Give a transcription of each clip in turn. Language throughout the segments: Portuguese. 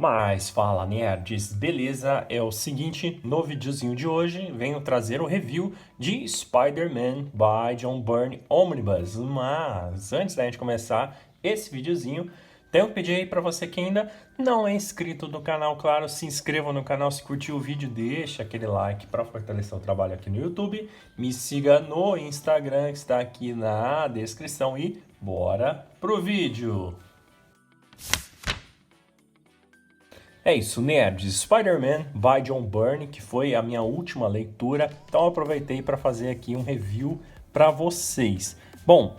Mas fala nerds, beleza? É o seguinte, no videozinho de hoje venho trazer o review de Spider-Man by John Byrne Omnibus. Mas antes da gente começar esse videozinho, tenho que pedir aí para você que ainda não é inscrito no canal, claro, se inscreva no canal, se curtiu o vídeo, deixa aquele like para fortalecer o trabalho aqui no YouTube, me siga no Instagram que está aqui na descrição e bora pro vídeo! É isso, nerds. Spider-Man by John Byrne, que foi a minha última leitura, então eu aproveitei para fazer aqui um review para vocês. Bom,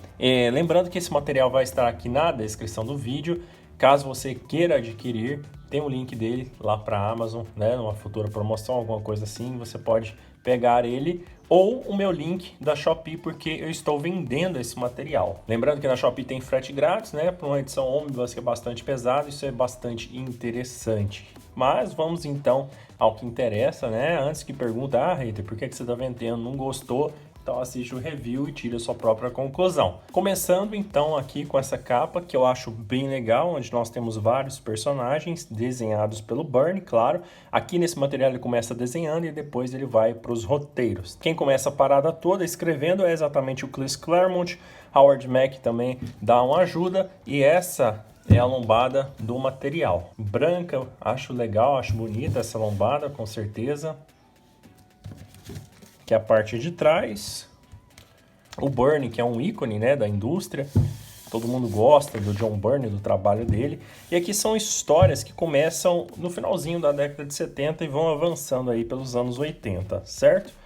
lembrando que esse material vai estar aqui na descrição do vídeo. Caso você queira adquirir, tem um link dele lá para a Amazon, né? Numa futura promoção, alguma coisa assim, você pode pegar ele, ou o meu link da Shopee, porque eu estou vendendo esse material. Lembrando que na Shopee tem frete grátis, né? Para uma edição Omnibus que é bastante pesada, isso é bastante interessante. Mas vamos então ao que interessa, né? Antes que pergunta, hater, por que você está vendendo? Não gostou? Então assiste o review e tire a sua própria conclusão. Começando então aqui com essa capa que eu acho bem legal, onde nós temos vários personagens desenhados pelo Byrne, claro. Aqui nesse material ele começa desenhando e depois ele vai para os roteiros. Quem começa a parada toda escrevendo é exatamente o Chris Claremont. Howard Mack também dá uma ajuda e essa é a lombada do material. Branca, acho legal, acho bonita essa lombada, com certeza. Que é a parte de trás. O Byrne, que é um ícone, né, da indústria. Todo mundo gosta do John Byrne, do trabalho dele. E aqui são histórias que começam no finalzinho da década de 70 e vão avançando aí pelos anos 80, certo?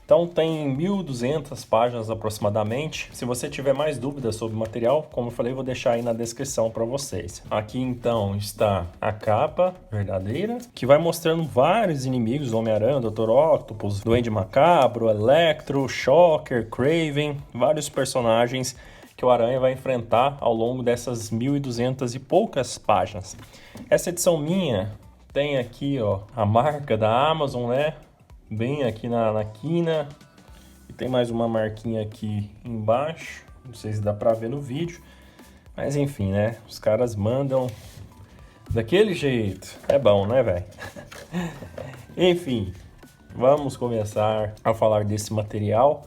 Então tem 1.200 páginas aproximadamente. Se você tiver mais dúvidas sobre o material, como eu falei, eu vou deixar aí na descrição para vocês. Aqui então está a capa verdadeira, que vai mostrando vários inimigos do Homem-Aranha, Dr. Octopus, Duende Macabro, Electro, Shocker, Kraven, vários personagens que o Aranha vai enfrentar ao longo dessas 1.200 e poucas páginas. Essa edição minha tem aqui, ó, a marca da Amazon, né? Bem aqui na quina, e tem mais uma marquinha aqui embaixo, não sei se dá pra ver no vídeo, mas enfim, né, os caras mandam daquele jeito, é bom, né, velho? Enfim, vamos começar a falar desse material.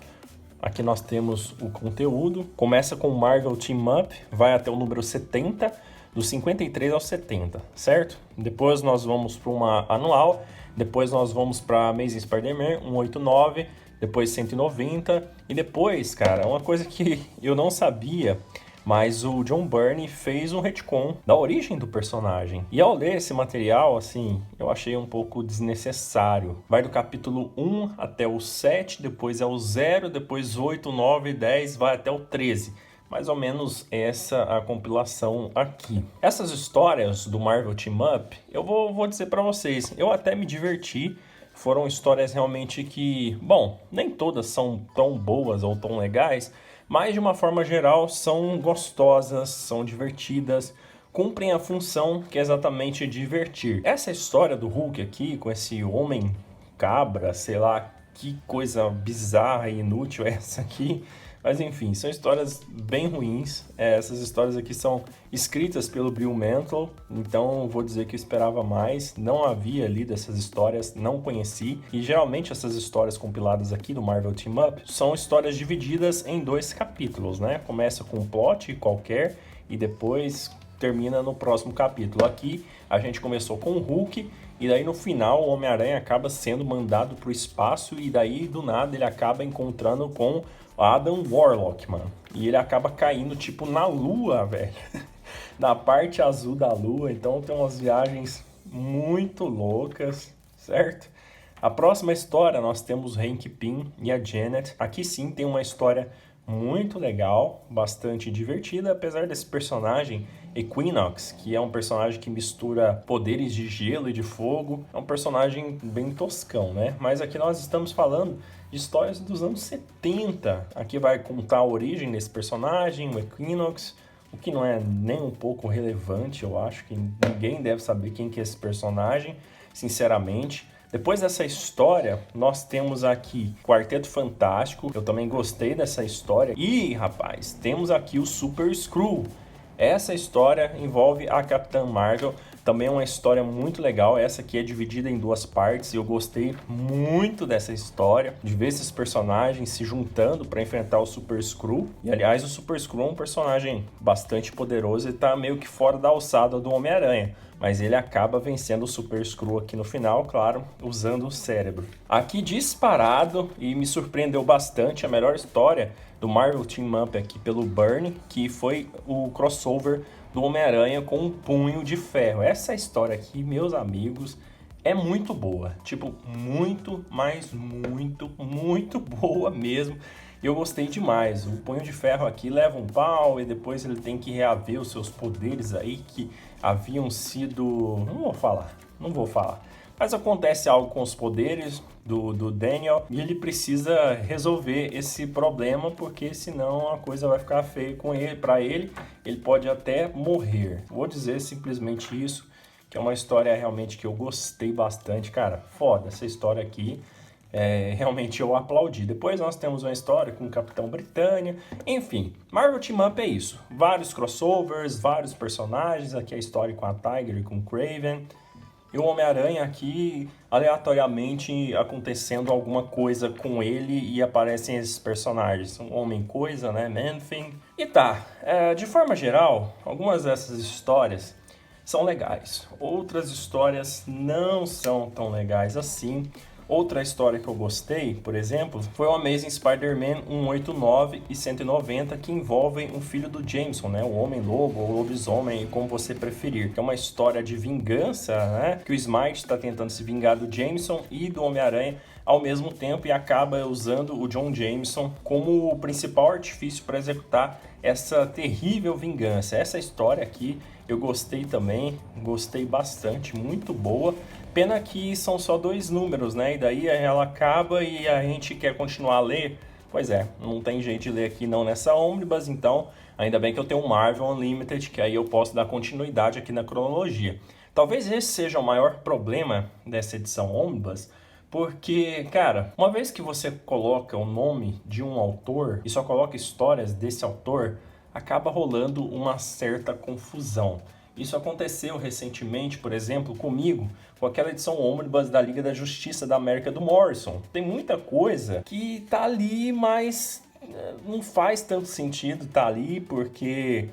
Aqui nós temos o conteúdo, começa com o Marvel Team Up, vai até o número 70, dos 53 ao 70, certo? Depois nós vamos para uma anual, depois nós vamos para Amazing Spider-Man 189, depois 190, e depois, cara, uma coisa que eu não sabia, mas o John Byrne fez um retcon da origem do personagem. E ao ler esse material, assim, eu achei um pouco desnecessário. Vai do capítulo 1 até o 7, depois é o 0, depois 8, 9, 10, vai até o 13. Mais ou menos essa a compilação aqui. Essas histórias do Marvel Team Up, eu vou dizer para vocês, eu até me diverti. Foram histórias realmente que, bom, nem todas são tão boas ou tão legais, mas de uma forma geral são gostosas, são divertidas, cumprem a função que é exatamente divertir. Essa história do Hulk aqui, com esse homem cabra, sei lá, que coisa bizarra e inútil é essa aqui. Mas enfim, são histórias bem ruins. Essas histórias aqui são escritas pelo Bill Mantlo, então vou dizer que eu esperava mais. Não havia lido essas histórias, não conheci. E geralmente essas histórias compiladas aqui do Marvel Team Up são histórias divididas em 2 capítulos, né? Começa com um plot qualquer e depois termina no próximo capítulo. Aqui a gente começou com o Hulk e daí no final o Homem-Aranha acaba sendo mandado para o espaço e daí do nada ele acaba encontrando com Adam Warlock, mano. E ele acaba caindo, tipo, na lua, velho. Na parte azul da lua. Então tem umas viagens muito loucas, certo? A próxima história nós temos Hank Pym e a Janet. Aqui sim tem uma história muito legal, bastante divertida, apesar desse personagem Equinox, que é um personagem que mistura poderes de gelo e de fogo. É um personagem bem toscão, né? Mas aqui nós estamos falando de histórias dos anos 70. Aqui vai contar a origem desse personagem, o Equinox, o que não é nem um pouco relevante, eu acho que ninguém deve saber quem que é esse personagem, sinceramente. Depois dessa história, nós temos aqui Quarteto Fantástico, eu também gostei dessa história. E, rapaz, temos aqui o Super Skrull. Essa história envolve a Capitã Marvel, Também é uma história muito legal. Essa aqui é dividida em duas partes e eu gostei muito dessa história, de ver esses personagens se juntando para enfrentar o Super Skrull. E aliás, o Super Skrull é um personagem bastante poderoso e tá meio que fora da alçada do Homem-Aranha, mas ele acaba vencendo o Super Skrull aqui no final, claro, usando o cérebro. Aqui disparado, e me surpreendeu bastante, a melhor história do Marvel Team Up aqui pelo Byrne, que foi o crossover do Homem-Aranha com um punho de ferro. Essa história aqui, meus amigos, é muito boa. Tipo, muito, mas muito boa mesmo. E eu gostei demais. O punho de ferro aqui leva um pau e depois ele tem que reaver os seus poderes aí que haviam sido... Não vou falar. Mas acontece algo com os poderes do Daniel e ele precisa resolver esse problema, porque senão a coisa vai ficar feia com ele, para ele pode até morrer. Vou dizer simplesmente isso, que é uma história realmente que eu gostei bastante. Cara, foda essa história aqui. Realmente eu aplaudi. Depois nós temos uma história com o Capitão Britânia. Enfim, Marvel Team Up é isso. Vários crossovers, vários personagens. Aqui a história com a Tiger e com o Kraven. E o Homem-Aranha aqui, aleatoriamente, acontecendo alguma coisa com ele e aparecem esses personagens. Um Homem-Coisa, né? Man-Thing. E tá, de forma geral, algumas dessas histórias são legais. Outras histórias não são tão legais assim. Outra história que eu gostei, por exemplo, foi o Amazing Spider-Man 189 e 190, que envolvem o filho do Jameson, né? O Homem-Lobo ou Lobisomem, como você preferir. Que é uma história de vingança, né? Que o Smite está tentando se vingar do Jameson e do Homem-Aranha ao mesmo tempo e acaba usando o John Jameson como o principal artifício para executar essa terrível vingança. Essa história aqui eu gostei também, gostei bastante, muito boa. Pena que são só 2 números, né? E daí ela acaba e a gente quer continuar a ler. Pois é, não tem jeito de ler aqui não nessa Omnibus, então ainda bem que eu tenho o Marvel Unlimited, que aí eu posso dar continuidade aqui na cronologia. Talvez esse seja o maior problema dessa edição Omnibus, porque, cara, uma vez que você coloca o nome de um autor e só coloca histórias desse autor, acaba rolando uma certa confusão. Isso aconteceu recentemente, por exemplo, comigo, com aquela edição Omnibus da Liga da Justiça da América do Morrison. Tem muita coisa que tá ali, mas não faz tanto sentido tá ali, porque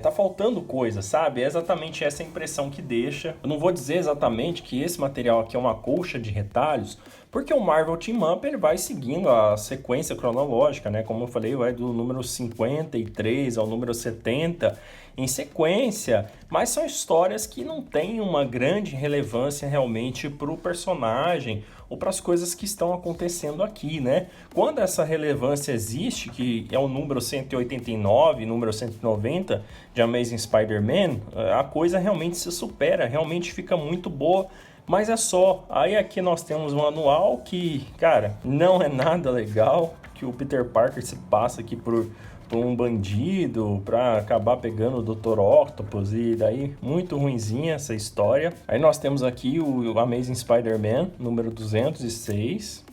tá faltando coisa, sabe? É exatamente essa impressão que deixa. Eu não vou dizer exatamente que esse material aqui é uma colcha de retalhos, porque o Marvel Team Up ele vai seguindo a sequência cronológica, né? Como eu falei, vai do número 53 ao número 70 em sequência, mas são histórias que não têm uma grande relevância realmente para o personagem ou para as coisas que estão acontecendo aqui, né? Quando essa relevância existe, que é o número 189, número 190 de Amazing Spider-Man, a coisa realmente se supera, realmente fica muito boa. Mas é só, aí aqui nós temos um anual que, cara, não é nada legal, que o Peter Parker se passa aqui por um bandido pra acabar pegando o Dr. Octopus e daí muito ruinzinha essa história. Aí nós temos aqui o Amazing Spider-Man, número 206.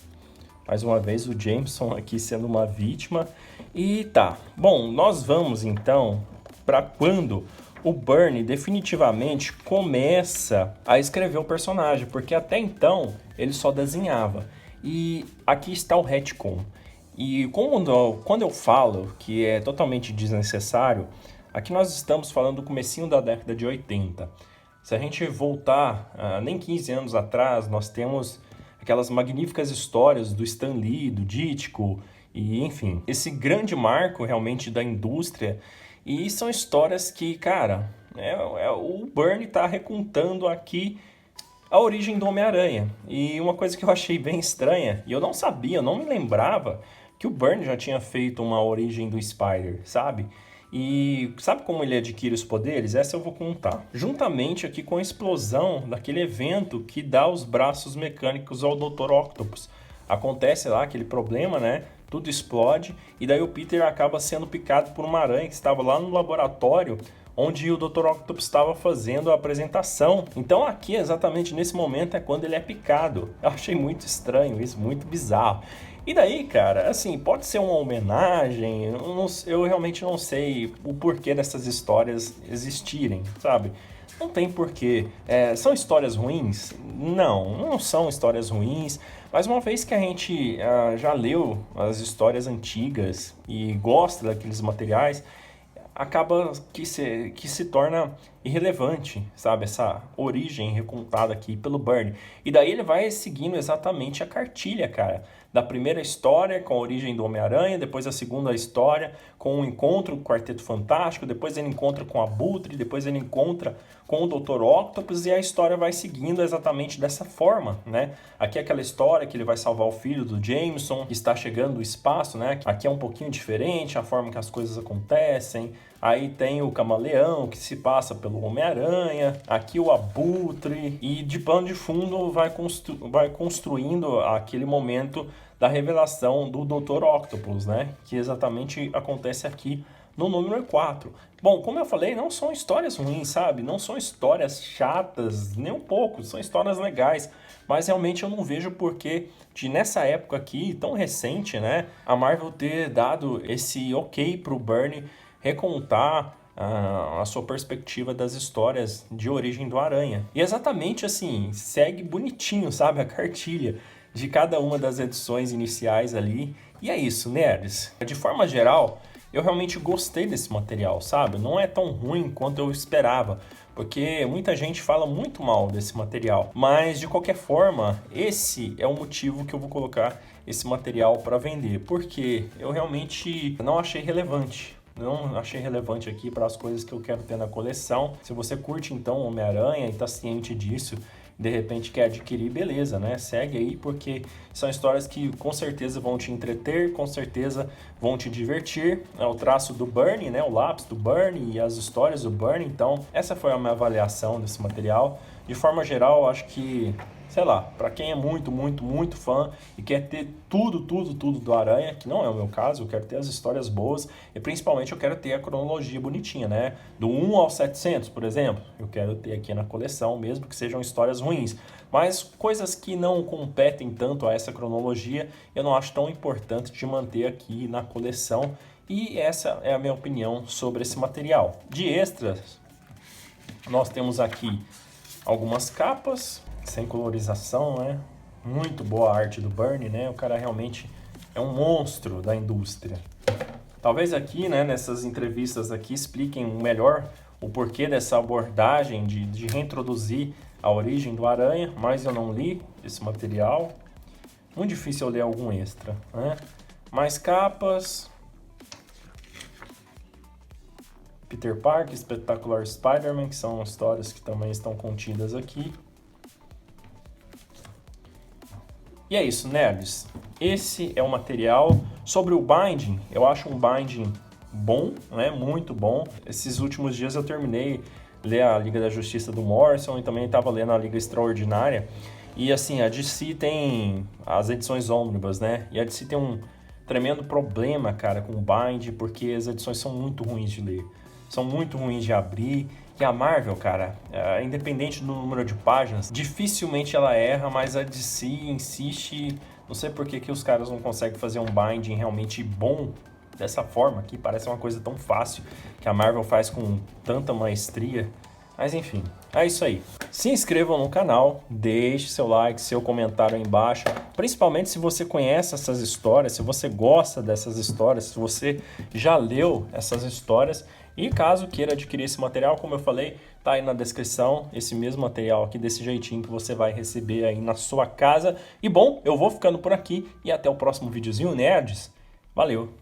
Mais uma vez o Jameson aqui sendo uma vítima. E tá, bom, nós vamos então para quando o Byrne definitivamente começa a escrever o personagem, porque até então ele só desenhava. E aqui está o retcon. E quando eu falo que é totalmente desnecessário, aqui nós estamos falando do comecinho da década de 80. Se a gente voltar nem 15 anos atrás, nós temos aquelas magníficas histórias do Stan Lee, do Ditko, e enfim, esse grande marco realmente da indústria. E são histórias que, cara, o Byrne está recontando aqui a origem do Homem-Aranha. E uma coisa que eu achei bem estranha, e eu não sabia, eu não me lembrava, que o Byrne já tinha feito uma origem do Spider, sabe? E sabe como ele adquire os poderes? Essa eu vou contar. Juntamente aqui com a explosão daquele evento que dá os braços mecânicos ao Dr. Octopus. Acontece lá aquele problema, né? Tudo explode e daí o Peter acaba sendo picado por uma aranha que estava lá no laboratório onde o Dr. Octopus estava fazendo a apresentação. Então aqui, exatamente nesse momento, é quando ele é picado. Eu achei muito estranho isso, muito bizarro. E daí, cara, assim, pode ser uma homenagem, eu realmente não sei o porquê dessas histórias existirem, sabe? Não tem porquê. São histórias ruins? Não, não são histórias ruins. Mas uma vez que a gente já leu as histórias antigas e gosta daqueles materiais, acaba que se torna irrelevante, sabe? Essa origem recontada aqui pelo Byrne. E daí ele vai seguindo exatamente a cartilha, cara. Da primeira história com a origem do Homem-Aranha, depois a segunda história com o encontro com o Quarteto Fantástico, depois ele encontra com a Abutre, depois ele encontra com o Dr. Octopus e a história vai seguindo exatamente dessa forma, né? Aqui é aquela história que ele vai salvar o filho do Jameson, que está chegando do espaço, né? Aqui é um pouquinho diferente a forma que as coisas acontecem. Aí tem o Camaleão, que se passa pelo Homem-Aranha, aqui o Abutre, e de pano de fundo vai construindo aquele momento da revelação do Dr. Octopus, né? Que exatamente acontece aqui no número 4. Bom, como eu falei, não são histórias ruins, sabe? Não são histórias chatas, nem um pouco, são histórias legais. Mas realmente eu não vejo porquê de, nessa época aqui, tão recente, né? A Marvel ter dado esse ok pro Byrne recontar a sua perspectiva das histórias de origem do Aranha. E exatamente assim, segue bonitinho, sabe? A cartilha de cada uma das edições iniciais ali. E é isso, nerds. De forma geral, eu realmente gostei desse material, sabe? Não é tão ruim quanto eu esperava, porque muita gente fala muito mal desse material. Mas, de qualquer forma, esse é o motivo que eu vou colocar esse material para vender, porque eu realmente não achei relevante. Não achei relevante aqui para as coisas que eu quero ter na coleção. Se você curte então Homem-Aranha e está ciente disso, de repente quer adquirir, beleza, né? Segue aí, porque são histórias que com certeza vão te entreter, com certeza vão te divertir. É o traço do Byrne, né? O lápis do Byrne e as histórias do Byrne. Então, essa foi a minha avaliação desse material. De forma geral, acho que, sei lá, para quem é muito, muito, muito fã e quer ter tudo do Aranha, que não é o meu caso, eu quero ter as histórias boas e principalmente eu quero ter a cronologia bonitinha, né? Do 1 ao 700, por exemplo, eu quero ter aqui na coleção, mesmo que sejam histórias ruins. Mas coisas que não competem tanto a essa cronologia, eu não acho tão importante de manter aqui na coleção. E essa é a minha opinião sobre esse material. De extras, nós temos aqui algumas capas sem colorização, né? Muito boa a arte do Byrne, né? O cara realmente é um monstro da indústria. Talvez aqui, né, nessas entrevistas aqui, expliquem melhor o porquê dessa abordagem de reintroduzir a origem do Aranha, mas eu não li esse material. Muito difícil eu ler algum extra, né? Mais capas. Peter Parker, Espetacular Spider-Man, que são histórias que também estão contidas aqui. E é isso, nerds. Esse é o material. Sobre o binding, eu acho um binding bom, né? Muito bom. Esses últimos dias eu terminei ler a Liga da Justiça do Morrison e também estava lendo a Liga Extraordinária. E assim, a DC tem as edições ônibus, né? E a DC tem um tremendo problema, cara, com o bind, porque as edições são muito ruins de ler. São muito ruins de abrir. E a Marvel, cara, independente do número de páginas, dificilmente ela erra, mas a DC insiste. Não sei por que os caras não conseguem fazer um binding realmente bom dessa forma, que parece uma coisa tão fácil, que a Marvel faz com tanta maestria. Mas enfim, é isso aí. Se inscrevam no canal, deixe seu like, seu comentário aí embaixo. Principalmente se você conhece essas histórias, se você gosta dessas histórias, se você já leu essas histórias. E caso queira adquirir esse material, como eu falei, tá aí na descrição, esse mesmo material aqui, desse jeitinho que você vai receber aí na sua casa. E bom, eu vou ficando por aqui e até o próximo videozinho, nerds. Valeu!